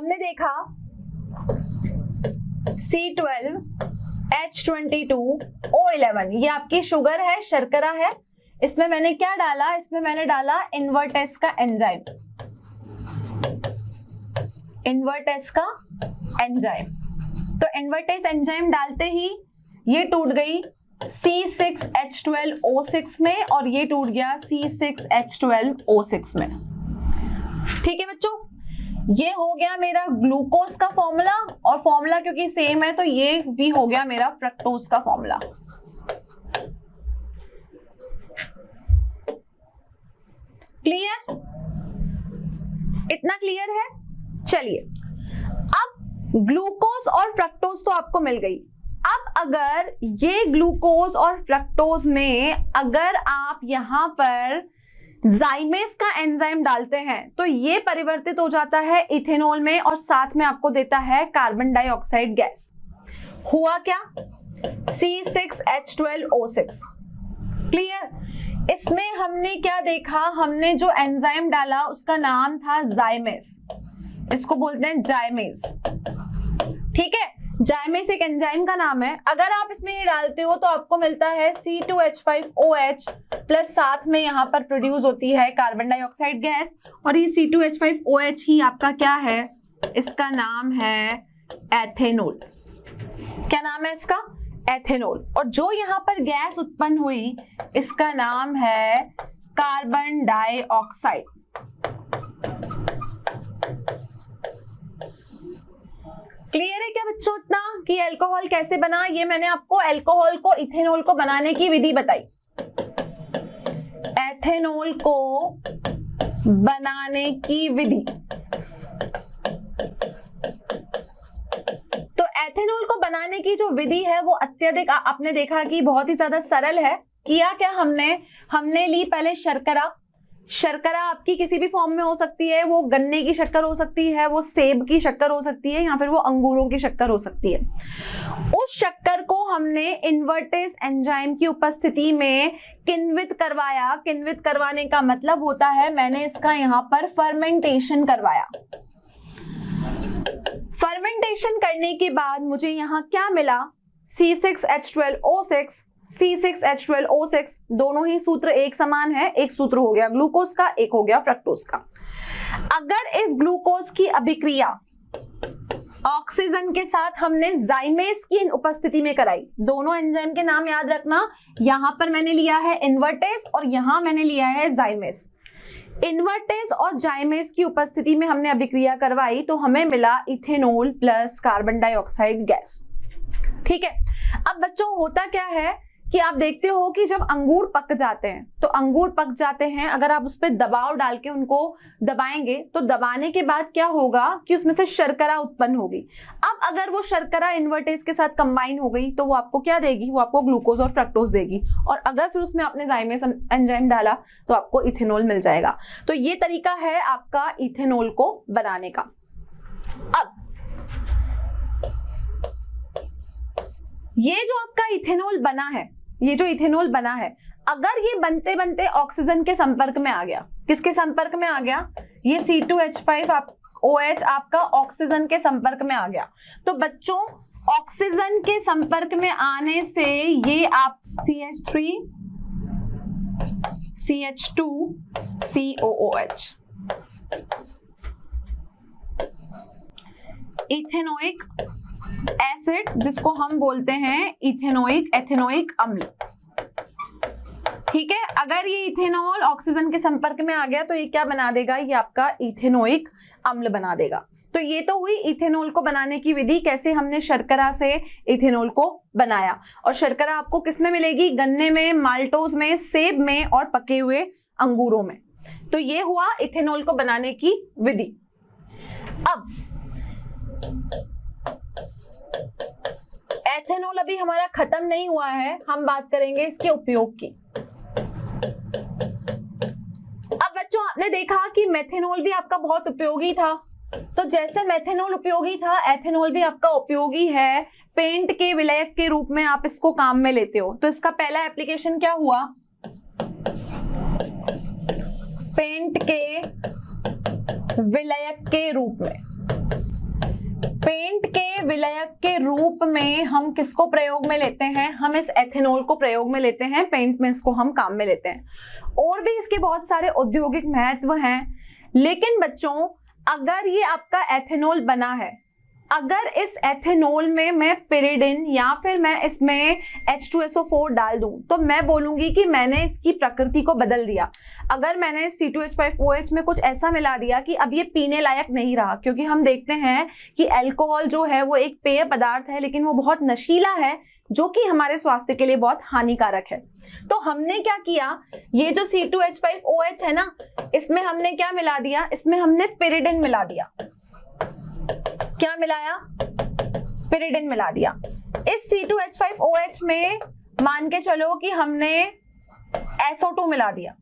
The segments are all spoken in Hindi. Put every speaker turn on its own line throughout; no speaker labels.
हमने देखा C12H22O11, ये आपकी शुगर है, शर्करा है। इसमें मैंने क्या डाला, इसमें मैंने डाला इन्वर्टेस का एंजाइम, इन्वर्टेस का एंजाइम। तो इन्वर्टेस एंजाइम डालते ही ये टूट गई C6H12O6 में और ये टूट गया C6H12O6 में। ठीक है बच्चों, ये हो गया मेरा ग्लूकोज का फॉर्मूला, और फॉर्मूला क्योंकि सेम है तो ये भी हो गया मेरा फ्रक्टोज का फॉर्मूला। क्लियर? इतना क्लियर है? चलिए, अब ग्लूकोज और फ्रक्टोज तो आपको मिल गई। अब अगर ये ग्लूकोज और फ्रक्टोज में अगर आप यहां पर जाइमेस का एंजाइम डालते हैं तो ये परिवर्तित हो जाता है इथेनॉल में और साथ में आपको देता है कार्बन डाइऑक्साइड गैस। हुआ क्या? C6H12O6। क्लियर? इसमें हमने क्या देखा, हमने जो एंजाइम डाला उसका नाम था जाइमेस, इसको बोलते हैं जाइमेस। ठीक है, जाइमेस एक एंजाइम का नाम है। अगर आप इसमें ये डालते हो तो आपको मिलता है C2H5OH प्लस साथ में यहाँ पर प्रोड्यूस होती है कार्बन डाइऑक्साइड गैस, और ये C2H5OH ही आपका क्या है, इसका नाम है एथेनॉल। क्या नाम है इसका? एथेनॉल। और जो यहाँ पर गैस उत्पन्न हुई इसका नाम है कार्बन डाइऑक्साइड। क्लियर है क्या बच्चों इतना कि अल्कोहल कैसे बना? ये मैंने आपको अल्कोहल को इथेनॉल को बनाने की विधि बताई। एथेनॉल को बनाने की विधि। तो एथेनॉल को बनाने की जो विधि है वो अत्यधिक आपने देखा कि बहुत ही ज्यादा सरल है। किया क्या हमने ली पहले शर्करा। शर्करा आपकी किसी भी फॉर्म में हो सकती है, वो गन्ने की शक्कर हो सकती है, वो सेब की शक्कर हो सकती है, या फिर वो अंगूरों की शक्कर हो सकती है। उस शक्कर को हमने इन्वर्टेस एंजाइम की उपस्थिति में किण्वित करवाया। किण्वित करवाने का मतलब होता है मैंने इसका यहाँ पर फर्मेंटेशन करवाया। फर्मेंटेशन करने के बाद मुझे यहाँ क्या मिला? C6H12O6, C6H12O6 दोनों ही सूत्र एक समान है। एक सूत्र हो गया ग्लूकोज का, एक हो गया फ्रक्टोज का। अगर इस ग्लूकोज की अभिक्रिया ऑक्सीजन के साथ हमने जाइमेस की उपस्थिति में कराई, दोनों एंजाइम के नाम याद रखना, यहां पर मैंने लिया है इन्वर्टेस और यहां मैंने लिया है जाइमेस। इन्वर्टेस और जाइमेस की उपस्थिति में हमने अभिक्रिया करवाई तो हमें मिला ethanol plus carbon dioxide gas. ठीक है, अब बच्चों होता क्या है कि आप देखते हो कि जब अंगूर पक जाते हैं तो अंगूर पक जाते हैं, अगर आप उस पर दबाव डाल के उनको दबाएंगे तो दबाने के बाद क्या होगा कि उसमें से शर्करा उत्पन्न होगी। अब अगर वो शर्करा इन्वर्टेस के साथ कंबाइन हो गई तो वो आपको क्या देगी? वो आपको ग्लूकोज और फ्रक्टोज देगी, और अगर फिर उसमें आपने जाइमेस एंजाइम डाला तो आपको इथेनॉल मिल जाएगा। तो ये तरीका है आपका इथेनॉल को बनाने का। अब ये जो आपका इथेनॉल बना है, ये जो इथेनॉल बना है, अगर ये बनते बनते ऑक्सीजन के संपर्क में आ गया, किसके संपर्क में आ गया? ये C2H5OH आपका ऑक्सीजन के संपर्क में आ गया। तो बच्चों ऑक्सीजन के संपर्क में आने से ये आप CH3 CH2 COOH ethanoic acid, जिसको हम बोलते हैं एथेनोइक अम्ल। ठीक है, अगर ये इथेनॉल ऑक्सीजन के संपर्क में आ गया तो ये क्या बना देगा? ये आपका इथेनोइक अम्ल बना देगा। तो ये तो हुई इथेनॉल को बनाने की विधि, कैसे हमने शर्करा से इथेनॉल को बनाया। और शर्करा आपको किस में मिलेगी? गन्ने में, माल्टोज में, सेब में और पके हुए अंगूरों में। तो ये हुआ इथेनॉल को बनाने की विधि। अब एथेनॉल अभी हमारा खत्म नहीं हुआ है, हम बात करेंगे इसके उपयोग की। अब बच्चों आपने देखा कि मेथेनॉल भी आपका बहुत उपयोगी था, तो जैसे मेथेनॉल उपयोगी था एथेनॉल भी आपका उपयोगी है। पेंट के विलायक के रूप में आप इसको काम में लेते हो। तो इसका पहला एप्लीकेशन क्या हुआ? पेंट के विलायक के रूप में। विलयक के रूप में हम किसको प्रयोग में लेते हैं? हम इस एथेनॉल को प्रयोग में लेते हैं, पेंट में इसको हम काम में लेते हैं। और भी इसके बहुत सारे औद्योगिक महत्व हैं। लेकिन बच्चों, अगर ये आपका एथेनॉल बना है, अगर इस एथेनॉल में मैं पिरिडिन या फिर मैं इसमें H2SO4 डाल दूं, तो मैं बोलूंगी कि मैंने इसकी प्रकृति को बदल दिया। अगर मैंने C2H5OH में कुछ ऐसा मिला दिया कि अब ये पीने लायक नहीं रहा, क्योंकि हम देखते हैं कि अल्कोहल जो है वो एक पेय पदार्थ है, लेकिन वो बहुत नशीला है, जो कि हमारे स्वास्थ्य के लिए बहुत हानिकारक है। तो हमने क्या किया, ये जो C2H5OH है ना, इसमें हमने क्या मिला दिया? इसमें हमने पिरिडिन मिला दिया। क्या मिलाया? पिरिडिन मिला दिया। इस C2H5OH में मान के चलो कि हमने SO2 मिला दिया।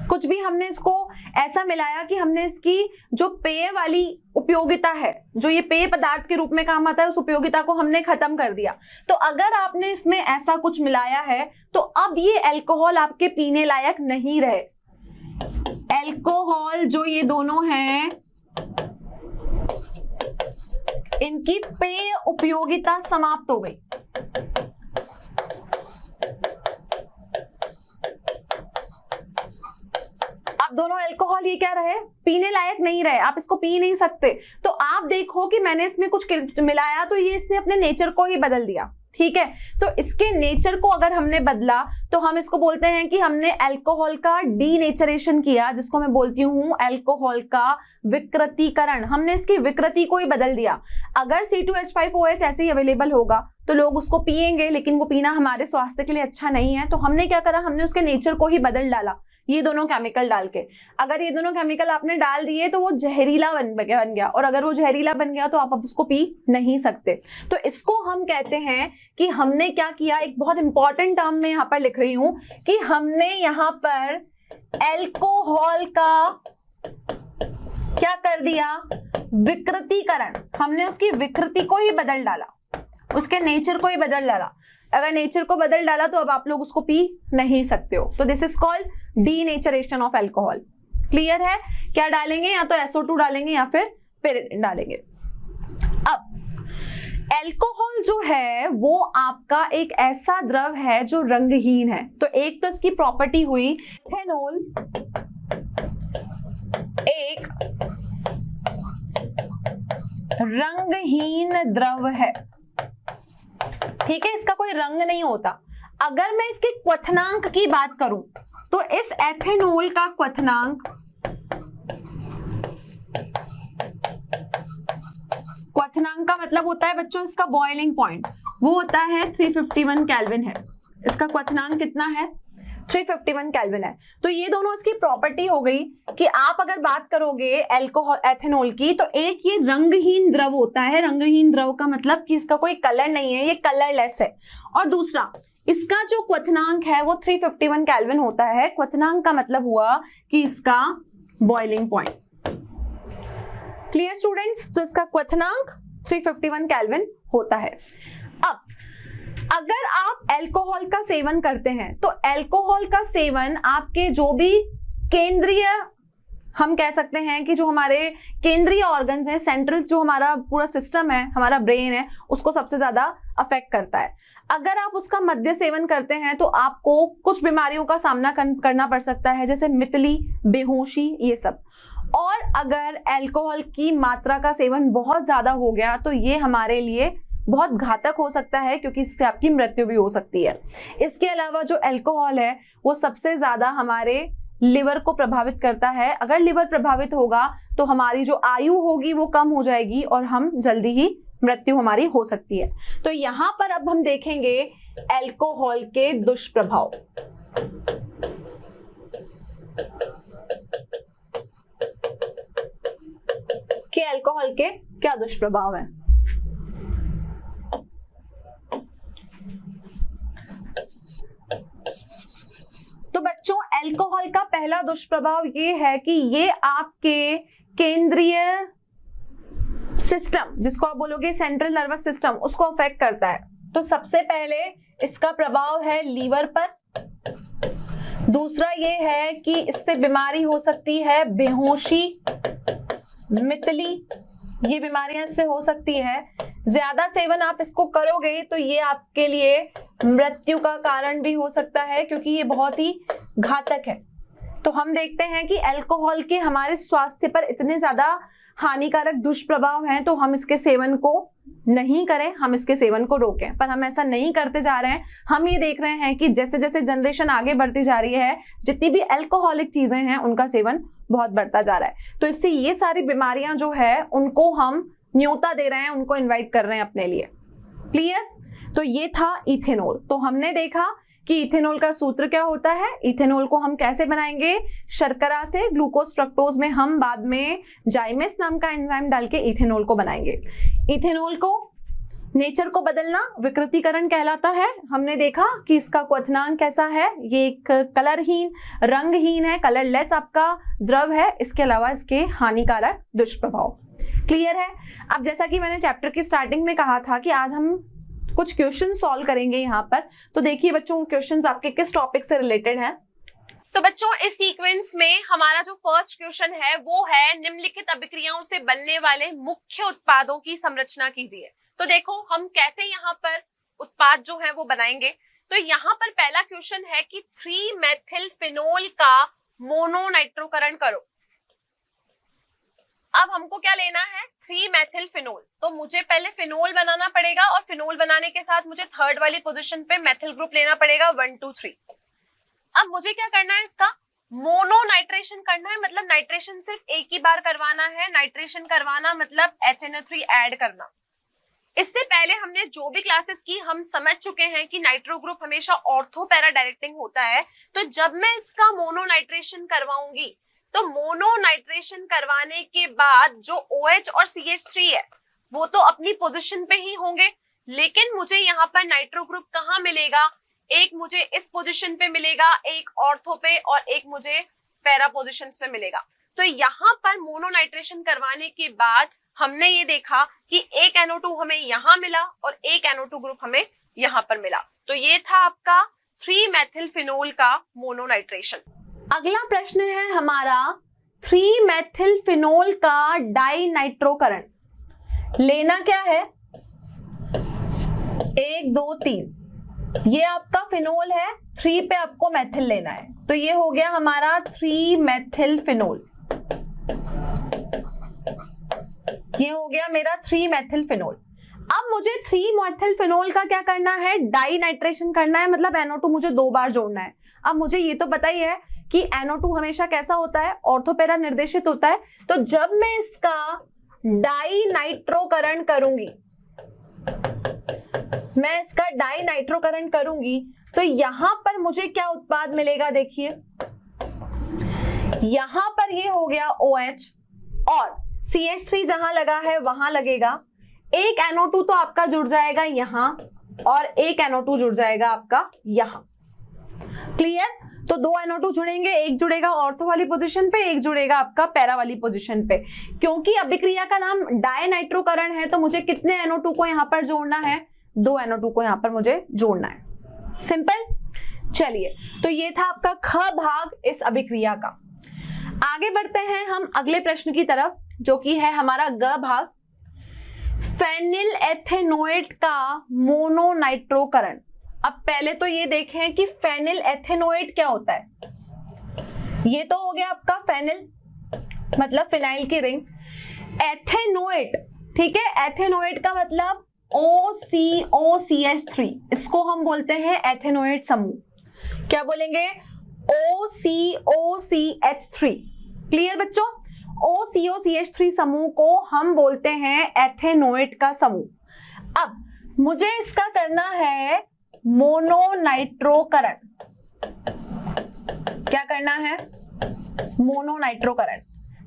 कुछ भी हमने इसको ऐसा मिलाया कि हमने इसकी जो पेय वाली उपयोगिता है, जो ये पेय पदार्थ के रूप में काम आता है, उस उपयोगिता को हमने खत्म कर दिया। तो अगर आपने इसमें ऐसा कुछ मिलाया है, तो अब ये अल्कोहल आपके पीने लायक नहीं रहे। अल्कोहल जो ये दोनों हैं, इनकी पेय उपयोगिता समाप्त हो गई। अब दोनों अल्कोहल ये क्या रहे? पीने लायक नहीं रहे, आप इसको पी नहीं सकते। तो आप देखो कि मैंने इसमें कुछ मिलाया, तो ये इसने अपने नेचर को ही बदल दिया। ठीक है, तो इसके नेचर को अगर हमने बदला, तो हम इसको बोलते हैं कि हमने अल्कोहल का डीनेचरेशन किया, जिसको मैं बोलती हूँ अल्कोहल का विकृतीकरण। हमने इसकी विकृति को ही बदल दिया। अगर C2H5OH ऐसे ही अवेलेबल होगा तो लोग उसको पिएंगे, लेकिन वो पीना हमारे स्वास्थ्य के लिए अच्छा नहीं है। तो हमने क्या करा, हमने उसके नेचर को ही बदल डाला, ये दोनों केमिकल डाल के। अगर ये दोनों केमिकल आपने डाल दिए तो वो जहरीला बन गया, और अगर वो जहरीला बन गया तो आप अब उसको पी नहीं सकते। तो इसको हम कहते हैं कि हमने क्या किया, एक बहुत इंपॉर्टेंट टर्म में यहाँ पर लिख रही हूं कि हमने यहाँ पर अल्कोहल का क्या कर दिया? विकृतीकरण। हमने उसकी विकृति को ही बदल डाला, उसके नेचर को ही बदल डाला। अगर नेचर को बदल डाला तो अब आप लोग उसको पी नहीं सकते हो। तो this is called denaturation of alcohol. Clear है? क्या डालेंगे? या तो SO2 डालेंगे या फिर पिरिडिन डालेंगे। अब अल्कोहल जो है वो आपका एक ऐसा द्रव है जो रंगहीन है। तो एक तो इसकी प्रॉपर्टी हुई, इथेनॉल एक रंगहीन द्रव है। ठीक है, इसका कोई रंग नहीं होता। अगर मैं इसके क्वथनांक की बात करूं, तो इस एथेनॉल का क्वथनांक, क्वथनांक का मतलब होता है बच्चों इसका बॉइलिंग पॉइंट, वो होता है 351 केल्विन है। इसका क्वथनांक कितना है? 351 केल्विन है। तो ये दोनों इसकी प्रॉपर्टी हो गई कि आप अगर बात करोगे अल्कोहल एथेनॉल की, तो एक ये रंगहीन द्रव होता है। रंगहीन द्रव का मतलब कि इसका कोई कलर नहीं है, ये कलरलेस है। और दूसरा, इसका जो क्वथनांक है वो 351 केल्विन होता है। क्वथनांक का मतलब हुआ कि इसका बॉइलिंग पॉइंट। Clear students? तो इसका क्वथनांक 351 केल्विन होता है। अब अगर आप अल्कोहल का सेवन करते हैं, तो अल्कोहल का सेवन आपके जो भी केंद्रीय, हम कह सकते हैं कि जो हमारे केंद्रीय ऑर्गन्स हैं, सेंट्रल जो हमारा पूरा सिस्टम है, हमारा ब्रेन है, उसको सबसे ज्यादा अफेक्ट करता है। अगर आप उसका मध्य सेवन करते हैं तो आपको कुछ बीमारियों का सामना करना पड़ सकता है, जैसे मितली, बेहोशी, ये सब। और अगर अल्कोहल की मात्रा का सेवन बहुत ज्यादा हो गया तो ये हमारे लिए बहुत घातक हो सकता है, क्योंकि इससे आपकी मृत्यु भी हो सकती है। इसके अलावा जो अल्कोहल है वो सबसे ज्यादा हमारे लिवर को प्रभावित करता है। अगर लिवर प्रभावित होगा तो हमारी जो आयु होगी वो कम हो जाएगी और हम जल्दी ही मृत्यु हमारी हो सकती है। तो यहाँ पर अब हम देखेंगे अल्कोहल के दुष्प्रभाव। कि अल्कोहल के क्या दुष्प्रभाव हैं। तो बच्चों, अल्कोहल का पहला दुष्प्रभाव ये है कि ये आपके केंद्रीय सिस्टम, जिसको आप बोलोगे सेंट्रल नर्वस सिस्टम, उसको अफेक्ट करता है। तो सबसे पहले इसका प्रभाव है लीवर पर। दूसरा ये है कि इससे बीमारी हो सकती है बेहोशी, मितली, ये बीमारियां इससे हो सकती है। ज्यादा सेवन आप इसको करोगे तो ये आपके लिए मृत्यु का कारण भी हो सकता है, क्योंकि ये बहुत ही घातक है। तो हम देखते हैं कि अल्कोहल के हमारे स्वास्थ्य पर इतने ज्यादा हानिकारक दुष्प्रभाव हैं, तो हम इसके सेवन को नहीं करें, हम इसके सेवन को रोकें। पर हम ऐसा नहीं करते जा रहे हैं। हम ये देख रहे हैं कि जैसे जैसे जनरेशन आगे बढ़ती जा रही है, जितनी भी अल्कोहलिक चीजें हैं उनका सेवन बहुत बढ़ता जा रहा है। तो इससे ये सारी बीमारियां जो है उनको हम न्योता दे रहे हैं, उनको इन्वाइट कर रहे हैं अपने लिए। क्लियर? तो ये था इथेनॉल। तो हमने देखा कि इथेनॉल का सूत्र क्या होता है, इथेनॉल को हम कैसे बनाएंगे, शर्करा से ग्लूकोज फ्रक्टोज में हम बाद में जाइमेस नाम का एंजाइम डाल के इथेनॉल को बनाएंगे। इथेनॉल को नेचर को बदलना विकृतीकरण कहलाता है। हमने देखा कि इसका क्वथनांक कैसा है, ये एक कलरहीन, रंगहीन है, कलरलेस आपका द्रव है। इसके अलावा इसके हानिकारक दुष्प्रभाव। क्लियर है? अब जैसा कि मैंने चैप्टर की स्टार्टिंग में कहा था कि आज हम कुछ क्वेश्चन सॉल्व करेंगे यहाँ पर। तो देखिए बच्चों, क्वेश्चंस आपके किस टॉपिक से रिलेटेड है।
तो बच्चों इस सीक्वेंस में हमारा जो फर्स्ट क्वेश्चन है वो है निम्नलिखित अभिक्रियाओं से बनने वाले मुख्य उत्पादों की संरचना कीजिए। तो देखो हम कैसे यहाँ पर उत्पाद जो है वो बनाएंगे। तो यहाँ पर पहला क्वेश्चन है कि 3-मेथिल फिनोल का मोनोनाइट्रोकरण करो। अब हमको क्या लेना है, 3-मेथिल फिनोल। तो मुझे पहले फिनोल बनाना पड़ेगा और फिनोल बनाने के साथ मुझे थर्ड वाली पोजीशन पे मेथिल ग्रुप लेना पड़ेगा 1 2 3। अब मुझे क्या करना है, इसका मोनोनाइट्रेशन करना है, मतलब नाइट्रेशन सिर्फ एक ही बार करवाना है। नाइट्रेशन करवाना मतलब HNO3 ऐड करना। इससे पहले हमने जो भी क्लासेस की हम समझ चुके हैं कि नाइट्रो ग्रुप हमेशा ऑर्थो पैरा डायरेक्टिंग होता है। तो जब मैं इसका मोनोनाइट्रेशन करवाऊंगी तो मोनोनाइट्रेशन करवाने के बाद जो OH और CH3 है वो तो अपनी पोजीशन पे ही होंगे, लेकिन मुझे यहाँ पर नाइट्रो ग्रुप कहाँ मिलेगा, एक मुझे इस पोजीशन पे मिलेगा, एक ऑर्थो पे और एक मुझे पैरा पोजीशंस पे मिलेगा। तो यहाँ पर मोनोनाइट्रेशन करवाने के बाद हमने ये देखा कि एक NO2 हमें यहाँ मिला और एक NO2 ग्रुप हमें यहाँ पर मिला। तो ये था आपका 3-मेथिल फिनोल का मोनोनाइट्रेशन।
अगला प्रश्न है हमारा 3-मेथिल फिनोल का डाइनाइट्रोकरण। लेना क्या है, 1 2 3, ये आपका फिनोल है, 3 पे आपको मेथिल लेना है। तो ये हो गया हमारा 3-मेथिल फिनोल, ये हो गया मेरा 3-मेथिल फिनोल। अब मुझे 3-मेथिल फिनोल का क्या करना है, डाइनाइट्रेशन करना है, मतलब NO2 मुझे 2 बार जोड़ना है। अब मुझे ये तो पता ही है कि NO2 हमेशा कैसा होता है, ऑर्थोपैरा निर्देशित होता है। तो जब मैं इसका डाइनाइट्रोकरण करूंगी, मैं इसका डाइनाइट्रोकरण करूंगी तो यहां पर मुझे क्या उत्पाद मिलेगा, देखिए यहां पर ये हो गया OH और CH3 जहां लगा है वहां लगेगा। एक NO2 तो आपका जुड़ जाएगा यहां और एक NO2 जुड़ जाएगा आपका यहां। क्लियर? तो 2 NO2 जुड़ेंगे, एक जुड़ेगा ऑर्थो वाली पोजीशन पे, एक जुड़ेगा आपका पैरा वाली पोजीशन पे। क्योंकि अभिक्रिया का नाम डायनाइट्रोकरण है तो मुझे कितने NO2 को यहाँ पर जोड़ना है, 2 NO2 को यहाँ पर मुझे जोड़ना है। सिंपल। चलिए, तो ये था आपका ख भाग इस अभिक्रिया का। आगे बढ़ते हैं हम अगले प्रश्न की तरफ, जो कि है हमारा ग भाग, फेनिल एथेनोएट का मोनोनाइट्रोकरण। अब पहले तो ये देखें कि फेनिल एथेनोएट क्या होता है। ये तो हो गया आपका फेनिल, मतलब फिनाइल की रिंग। एथेनोएट, ठीक है, एथेनोएट का मतलब OCOCH3, इसको हम बोलते हैं एथेनोएट समूह। क्या बोलेंगे, OCOCH3। क्लियर बच्चों? OCOCH3 समूह को हम बोलते हैं एथेनोएट का समूह। अब मुझे इसका करना है मोनोनाइट्रोकरण। क्या करना है, मोनोनाइट्रोकरण।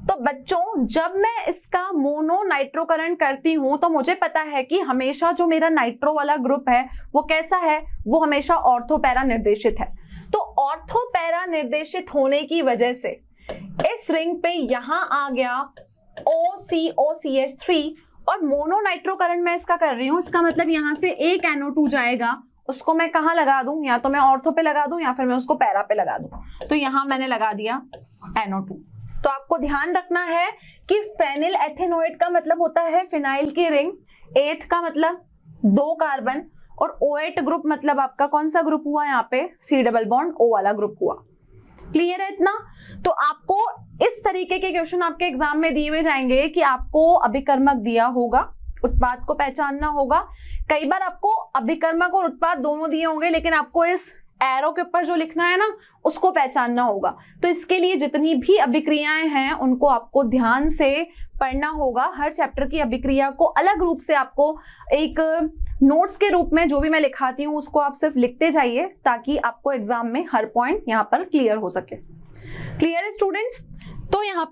तो बच्चों जब मैं इसका मोनोनाइट्रोकरण करती हूं तो मुझे पता है कि हमेशा जो मेरा नाइट्रो वाला ग्रुप है वो कैसा है, वो हमेशा ऑर्थोपैरा निर्देशित है। तो ऑर्थोपैरा निर्देशित होने की वजह से इस रिंग पे यहां आ गया OCOCH3 और मोनोनाइट्रोकरण मैं इसका कर रही हूं। इसका मतलब यहां से एक NO2 जाएगा, उसको मैं कहां लगा दूं, या तो मैं ऑर्थो पे लगा दूं या फिर मैं उसको पैरा पे लगा दूं। तो यहां मैंने लगा दिया NO2। तो आपको ध्यान रखना है कि फेनिल एथेनोएट का मतलब होता है फिनाइल की रिंग, एथ का मतलब 2 कार्बन, और OH ग्रुप मतलब आपका कौन सा ग्रुप हुआ यहाँ पे, C डबल बॉन्ड O वाला ग्रुप हुआ। क्लियर है इतना? तो आपको इस तरीके के क्वेश्चन आपके एग्जाम में दिए हुए जाएंगे कि आपको अभिकर्मक दिया होगा, उत्पाद को पहचानना होगा। कई बार आपको अभिकर्मक और उत्पाद दोनों दिए होंगे, लेकिन आपको इस एरो के ऊपर जो लिखना है ना, उसको पहचानना होगा। तो इसके लिए जितनी भी अभिक्रियाएं हैं उनको आपको ध्यान से पढ़ना होगा। हर चैप्टर की अभिक्रिया को अलग रूप से आपको एक नोट्स के रूप में जो भी मैं लिखाती हूँ उसको आप सिर्फ लिखते जाइए, ताकि आपको एग्जाम में हर पॉइंट यहाँ पर क्लियर हो सके। क्लियर है स्टूडेंट्स? तो यहाँ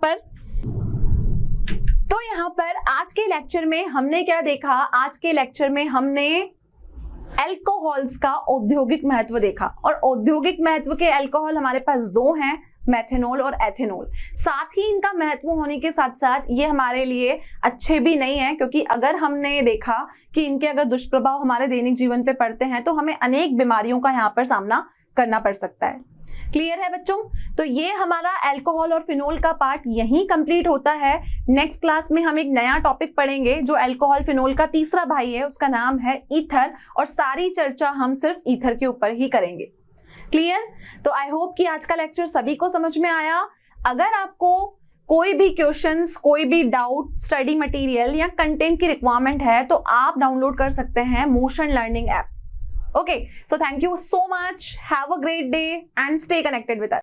पर आज के लेक्चर में हमने क्या देखा? आज के लेक्चर में हमने अल्कोहल्स का औद्योगिक महत्व देखा, और औद्योगिक महत्व के अल्कोहल हमारे पास 2 हैं, मेथेनॉल और एथेनॉल। साथ ही इनका महत्व होने के साथ साथ ये हमारे लिए अच्छे भी नहीं है, क्योंकि अगर हमने देखा कि इनके अगर दुष्प्रभाव हमारे दैनिक जीवन पे पड़ते हैं तो हमें अनेक बीमारियों का यहाँ पर सामना करना पड़ सकता है। क्लियर है बच्चों? तो ये हमारा अल्कोहल और फिनोल का पार्ट यहीं कंप्लीट होता है। नेक्स्ट क्लास में हम एक नया टॉपिक पढ़ेंगे जो अल्कोहल फिनोल का तीसरा भाई है, उसका नाम है ईथर, और सारी चर्चा हम सिर्फ ईथर के ऊपर ही करेंगे। क्लियर? तो आई होप कि आज का लेक्चर सभी को समझ में आया। अगर आपको कोई भी क्वेश्चंस, कोई भी डाउट, स्टडी मटेरियल या कंटेंट की रिक्वायरमेंट है तो आप डाउनलोड कर सकते हैं motion learning app. Okay, so thank you so much. Have a great day and stay connected with us.